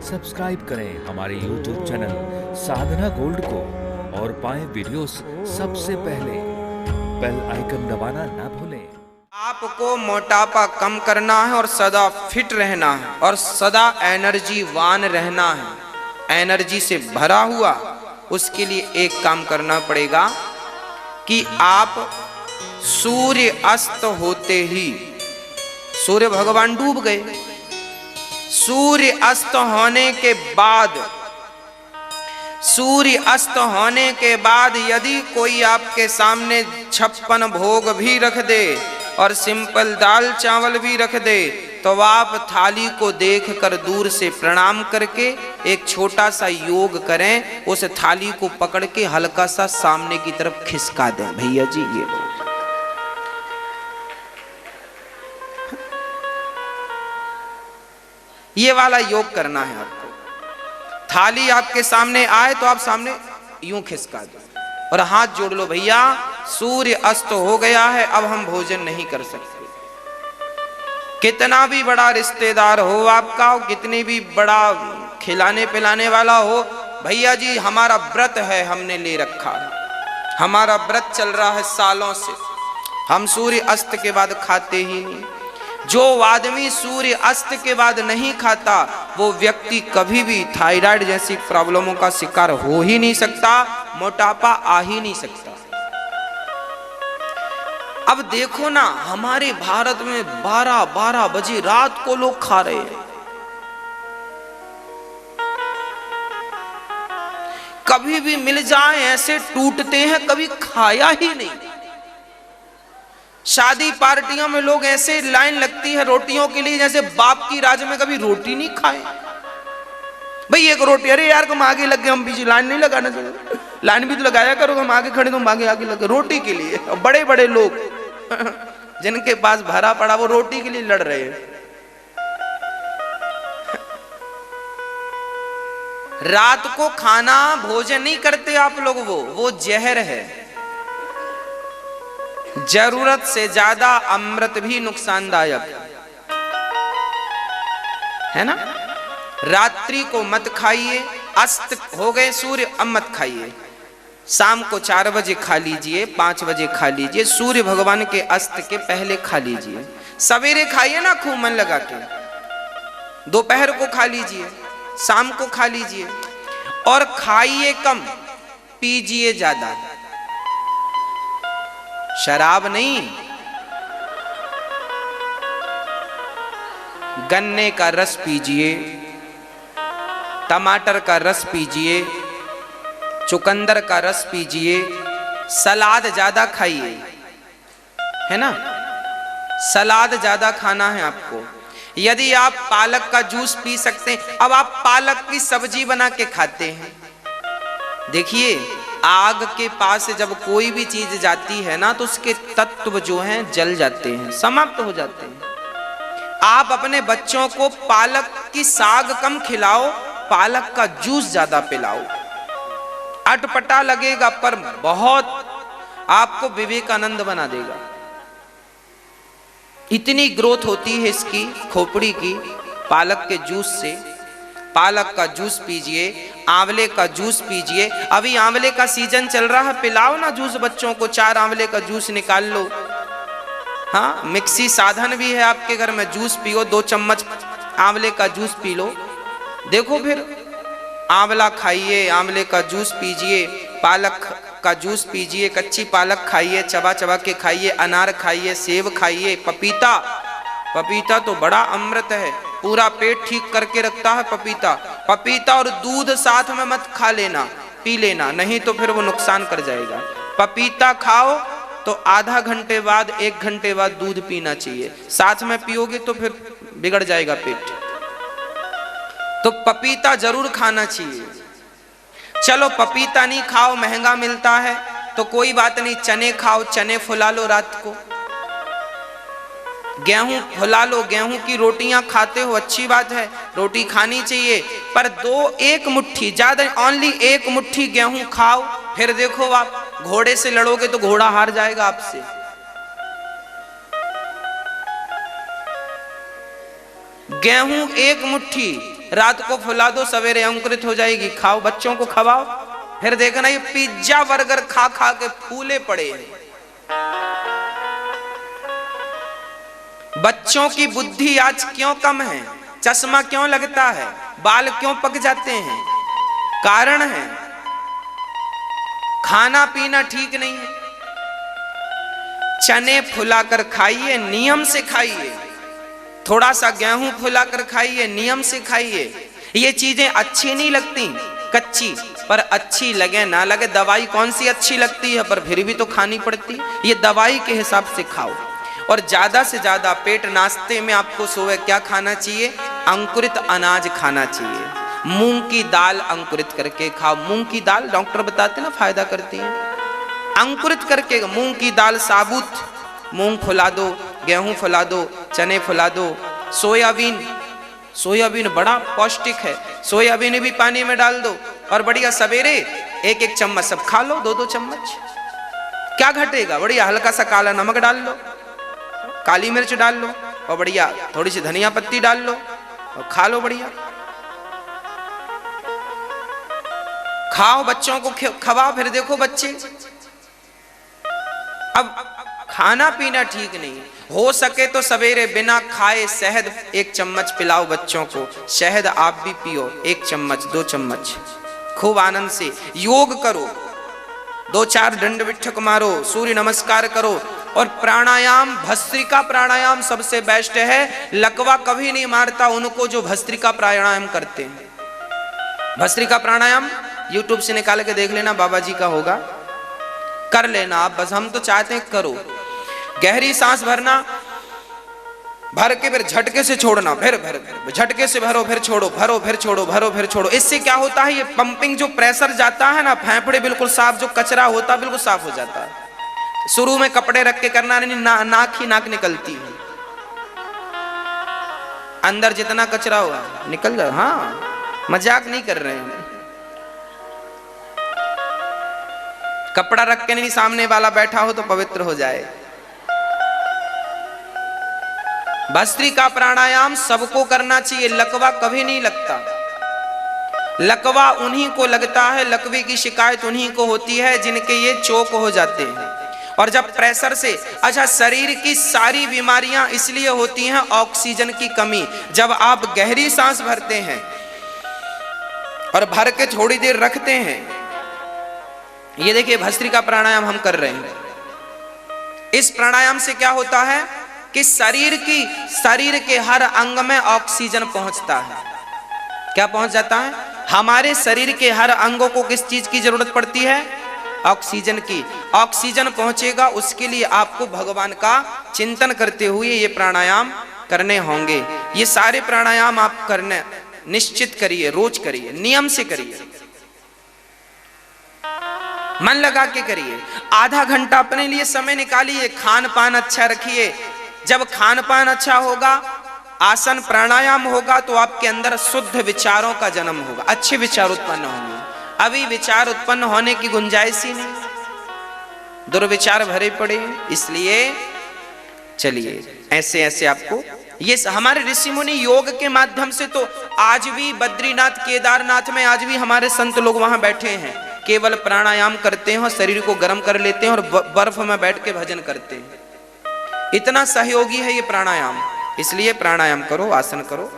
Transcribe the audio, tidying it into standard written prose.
Subscribe करें हमारे YouTube channel साधना gold को और पाएं वीडियोस सबसे पहले। बेल आइकन दबाना ना भूलें। आपको मोटापा कम करना है और सदा फिट रहना है और सदा एनर्जीवान रहना है, एनर्जी से भरा हुआ। उसके लिए एक काम करना पड़ेगा कि आप सूर्य अस्त होते ही, सूर्य भगवान डूब गए, सूर्य अस्त होने के बाद, सूर्य अस्त होने के बाद यदि कोई आपके सामने 56 भोग भी रख दे और सिंपल दाल चावल भी रख दे, तो आप थाली को देखकर दूर से प्रणाम करके एक छोटा सा योग करें। उस थाली को पकड़ के हल्का सा सामने की तरफ खिसका दें, भैया जी ये लो। ये वाला योग करना है आपको। थाली आपके सामने आए तो आप सामने यूं खिसका दो और हाथ जोड़ लो, भैया सूर्य अस्त हो गया है, अब हम भोजन नहीं कर सकते। कितना भी बड़ा रिश्तेदार हो आपका, कितनी भी बड़ा खिलाने पिलाने वाला हो, भैया जी हमारा व्रत है, हमने ले रखा है, हमारा व्रत चल रहा है सालों से, हम सूर्य अस्त के बाद खाते ही नहीं। जो आदमी सूर्य अस्त के बाद नहीं खाता वो व्यक्ति कभी भी थायराइड जैसी प्रॉब्लमों का शिकार हो ही नहीं सकता, मोटापा आ ही नहीं सकता। अब देखो ना, हमारे भारत में 12-12 बजे रात को लोग खा रहे हैं। कभी भी मिल जाए ऐसे टूटते हैं, कभी खाया ही नहीं। शादी पार्टियों में लोग ऐसे लाइन लगती है रोटियों के लिए जैसे बाप की राज में कभी रोटी नहीं खाए। भाई एक रोटी, अरे यार तुम आगे लग गए, हम पीछे लाइन नहीं लगाना चाहिए, लाइन भी तो लगाया करो, हम आगे खड़े तुम आगे आगे लगे रोटी के लिए। और बड़े बड़े लोग जिनके पास भरा पड़ा वो रोटी के लिए लड़ रहे हैं। रात को खाना भोजन नहीं करते आप लोग, वो जहर है। जरूरत से ज्यादा अमृत भी नुकसानदायक है ना। रात्रि को मत खाइए, अस्त हो गए सूर्य, अब मत खाइए। शाम को 4 बजे खा लीजिए, 5 बजे खा लीजिए, सूर्य भगवान के अस्त के पहले खा लीजिए। सवेरे खाइए ना खूब मन लगा के, दोपहर को खा लीजिए, शाम को खा लीजिए। और खाइए कम, पीजिए ज्यादा। शराब नहीं, गन्ने का रस पीजिए, टमाटर का रस पीजिए, चुकंदर का रस पीजिए, सलाद ज्यादा खाइए, है ना। सलाद ज्यादा खाना है आपको। यदि आप पालक का जूस पी सकते हैं, अब आप पालक की सब्जी बना के खाते हैं। देखिए आग के पास से जब कोई भी चीज जाती है ना तो उसके तत्व जो हैं जल जाते हैं, समाप्त हो जाते हैं। आप अपने बच्चों को पालक की साग कम खिलाओ, पालक का जूस ज्यादा पिलाओ। अटपटा लगेगा पर बहुत आपको विवेकानंद बना देगा। इतनी ग्रोथ होती है इसकी खोपड़ी की पालक के जूस से। पालक का जूस पीजिए, आंवले का जूस पीजिए। अभी आंवले का सीजन चल रहा है, पिलाओ ना जूस बच्चों को, 4 आंवले का जूस निकाल लो। हाँ, मिक्सी साधन भी है आपके घर में, जूस पियो, 2 चम्मच आंवले का जूस पी लो। देखो फिर आंवला खाइए, आंवले का जूस पीजिए, पालक का जूस पीजिए, कच्ची पालक खाइए, चबा चबा के खाइए, अनार खाइए, सेब खाइए, पपीता, पपीता तो बड़ा अमृत है, पूरा पेट ठीक करके रखता है पपीता। पपीता और दूध साथ में मत खा लेना, पी लेना, नहीं तो फिर वो नुकसान कर जाएगा। पपीता खाओ तो आधा घंटे बाद 1 घंटे बाद दूध पीना चाहिए, साथ में पियोगे तो फिर बिगड़ जाएगा पेट। तो पपीता जरूर खाना चाहिए। चलो पपीता नहीं खाओ, महंगा मिलता है तो कोई बात नहीं, चने खाओ, चने फुला लो रात को, गेहूं फुला लो, गेहूं की रोटियां खाते हो अच्छी बात है, रोटी खानी चाहिए, पर 1 मुट्ठी ज्यादा, ओनली 1 मुट्ठी गेहूं खाओ। फिर देखो आप घोड़े से लड़ोगे तो घोड़ा हार जाएगा आपसे। गेहूं 1 मुट्ठी, रात को फुला दो, सवेरे अंकुरित हो जाएगी। खाओ, बच्चों को खवाओ, फिर देखना ये पिज्जा बर्गर खा खा के फूले पड़े हैं। बच्चों की बुद्धि आज क्यों कम है? चश्मा क्यों लगता है? बाल क्यों पक जाते हैं? कारण है खाना पीना ठीक नहीं है। चने फुलाकर खाइए, नियम से खाइए। थोड़ा सा गेहूं फुलाकर खाइए, नियम से खाइए। ये चीजें अच्छी नहीं लगती कच्ची, पर अच्छी लगे ना लगे, दवाई कौन सी अच्छी लगती है, पर फिर भी तो खानी पड़ती है। ये दवाई के हिसाब से खाओ। और ज्यादा से ज्यादा पेट नाश्ते में आपको सुबह क्या खाना चाहिए? अंकुरित अनाज खाना चाहिए। मूंग की दाल अंकुरित करके खाओ। मूंग की दाल डॉक्टर बताते ना फायदा करती है। अंकुरित करके मूंग की दाल, साबुत मूंग फुला दो, गेहूं फुला दो, चने फुला दो। सोयाबीन, सोयाबीन बड़ा पौष्टिक है, सोयाबीन भी पानी में डाल दो और बढ़िया सवेरे एक एक चम्मच सब खा लो, 2-2 चम्मच। क्या घटेगा? बढ़िया हल्का सा काला नमक डाल लो, काली मिर्च डाल लो और बढ़िया थोड़ी सी धनिया पत्ती डाल लो और खा लो। बढ़िया खाओ, बच्चों को खवाओ, फिर देखो बच्चे। अब खाना पीना ठीक नहीं, हो सके तो सवेरे बिना खाए शहद 1 चम्मच पिलाओ बच्चों को। शहद आप भी पियो, 1 चम्मच 2 चम्मच, खूब आनंद से। योग करो, 2-4 दंड बिठक मारो, सूर्य नमस्कार करो और प्राणायाम, भस्त्रिका प्राणायाम सबसे बेस्ट है। लकवा कभी नहीं मारता उनको जो भस्त्रिका प्राणायाम करते हैं। भस्त्रिका प्राणायाम YouTube से निकाल के देख लेना, बाबा जी का होगा, कर लेना आप। बस हम तो चाहते हैं करो। गहरी सांस भरना, भर के फिर झटके से छोड़ना, फिर झटके से भरो, फिर छोड़ो, भरो फिर छोड़ो, भरो फिर छोड़ो। इससे क्या होता है? ये पंपिंग जो प्रेशर जाता है ना, फेफड़े बिल्कुल साफ, जो कचरा होता है बिल्कुल साफ हो जाता है। शुरू में कपड़े रख के करना नहीं, नाक ही नाक निकलती है, अंदर जितना कचरा हुआ निकल जाए। हाँ, मजाक नहीं कर रहे हैं। कपड़ा रख के नहीं, सामने वाला बैठा हो तो पवित्र हो जाए। भस्त्रिका प्राणायाम सबको करना चाहिए। लकवा कभी नहीं लगता। लकवा उन्हीं को लगता है, लकवे की शिकायत उन्हीं को होती है जिनके ये चोक हो जाते हैं। और जब प्रेशर से, अच्छा, शरीर की सारी बीमारियां इसलिए होती हैं ऑक्सीजन की कमी। जब आप गहरी सांस भरते हैं और भर के थोड़ी देर रखते हैं, ये देखिए भस्त्रिका प्राणायाम हम कर रहे हैं। इस प्राणायाम से क्या होता है कि शरीर के हर अंग में ऑक्सीजन पहुंचता है। क्या पहुंच जाता है? हमारे शरीर के हर अंगों को किस चीज की जरूरत पड़ती है? ऑक्सीजन की। ऑक्सीजन पहुंचेगा, उसके लिए आपको भगवान का चिंतन करते हुए ये प्राणायाम करने होंगे। ये सारे प्राणायाम आप करने निश्चित करिए, रोज करिए, नियम से करिए, मन लगा के करिए। आधा घंटा अपने लिए समय निकालिए। खान पान अच्छा रखिए। जब खान पान अच्छा होगा, आसन प्राणायाम होगा, तो आपके अंदर शुद्ध विचारों का जन्म होगा, अच्छे विचार उत्पन्न होंगे। अभी विचार उत्पन्न होने की गुंजाइश ही नहीं, दुर्विचार भरे पड़े हैं। इसलिए चलिए ऐसे ऐसे आपको, ये हमारे ऋषि मुनि योग के माध्यम से, तो आज भी बद्रीनाथ केदारनाथ में आज भी हमारे संत लोग वहां बैठे हैं, केवल प्राणायाम करते हैं और शरीर को गर्म कर लेते हैं और बर्फ में बैठ के भजन करते हैं। इतना सहयोगी है ये प्राणायाम। इसलिए प्राणायाम करो, आसन करो।